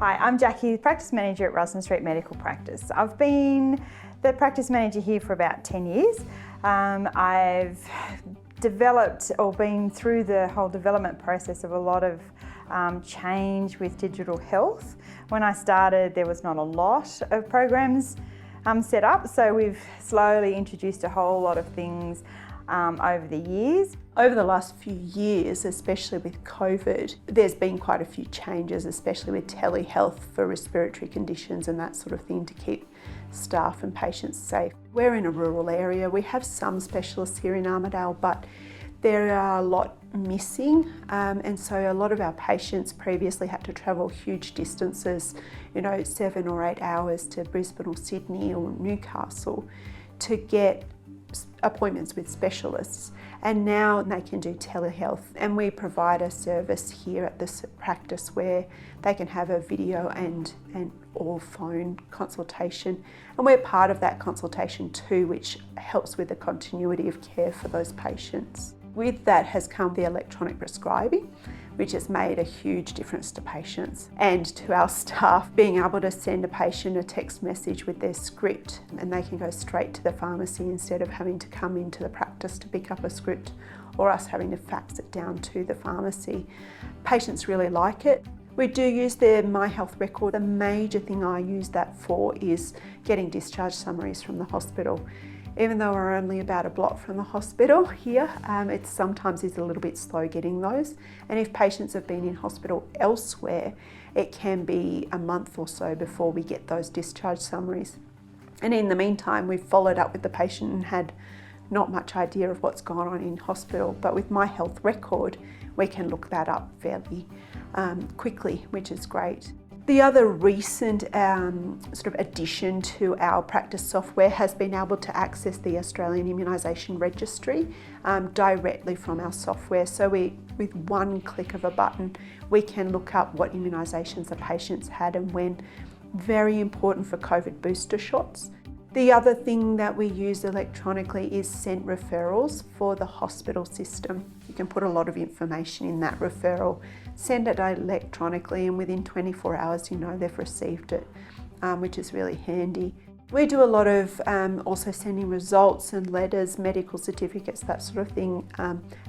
Hi, I'm Jackie, Practice Manager at Rusden Street Medical Practice. I've been the practice manager here for about 10 years. I've developed or been through the whole development process of a lot of change with digital health. When I started, there was not a lot of programs set up, so we've slowly introduced a whole lot of things over the years. Over the last few years, especially with COVID, there's been quite a few changes, especially with telehealth for respiratory conditions and that sort of thing to keep staff and patients safe. We're in a rural area. We have some specialists here in Armidale, but there are a lot missing, and so a lot of our patients previously had to travel huge distances, 7 or 8 hours to Brisbane or Sydney or Newcastle to get appointments with specialists, and now they can do telehealth, and we provide a service here at this practice where they can have a video and or phone consultation, and we're part of that consultation too, which helps with the continuity of care for those patients. With that has come the electronic prescribing, which has made a huge difference to patients and to our staff, being able to send a patient a text message with their script and they can go straight to the pharmacy instead of having to come into the practice to pick up a script or us having to fax it down to the pharmacy. Patients really like it. We do use the My Health record. The major thing I use that for is getting discharge summaries from the hospital. Even though we're only about a block from the hospital here, it sometimes is a little bit slow getting those. And if patients have been in hospital elsewhere, it can be a month or so before we get those discharge summaries. And in the meantime, we've followed up with the patient and had not much idea of what's gone on in hospital. But with My Health record, we can look that up fairly quickly, which is great. The other recent sort of addition to our practice software has been able to access the Australian Immunisation Registry directly from our software. So with one click of a button, we can look up what immunisations the patients had and when. Very important for COVID booster shots. The other thing that we use electronically is sent referrals for the hospital system. You can put a lot of information in that referral, send it electronically, and within 24 hours they've received it, which is really handy. We do a lot of also sending results and letters, medical certificates, that sort of thing,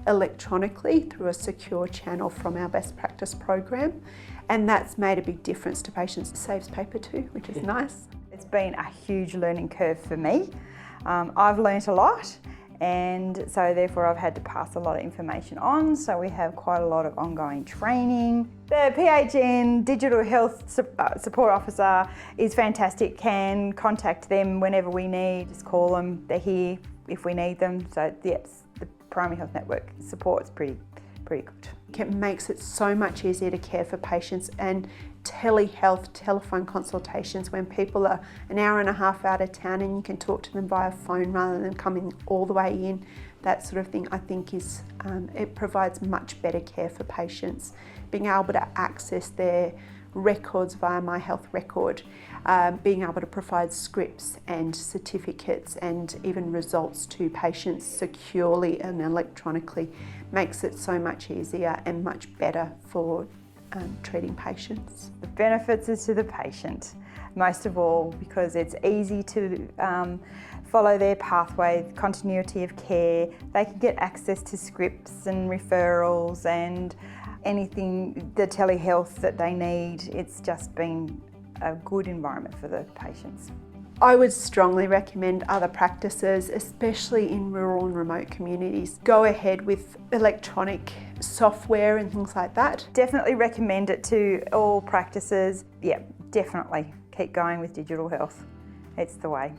electronically through a secure channel from our best practice program. And that's made a big difference to patients. It saves paper too, which is nice. It's been a huge learning curve for me. I've learnt a lot, and so therefore I've had to pass a lot of information on, so we have quite a lot of ongoing training. The PHN Digital Health Support Officer is fantastic, can contact them whenever we need, just call them, they're here if we need them. So yes, the Primary Health Network support is pretty good. It makes it so much easier to care for patients, and telehealth, telephone consultations when people are an hour and a half out of town and you can talk to them via phone rather than coming all the way in, that sort of thing I think is, it provides much better care for patients. Being able to access their records via My Health record, being able to provide scripts and certificates and even results to patients securely and electronically makes it so much easier and much better for treating patients. The benefits is to the patient, most of all, because it's easy to follow their pathway, continuity of care. They can get access to scripts and referrals and anything, the telehealth that they need. It's just been a good environment for the patients. I would strongly recommend other practices, especially in rural and remote communities, go ahead with electronic software and things like that. Definitely recommend it to all practices. Yeah, definitely keep going with digital health. It's the way.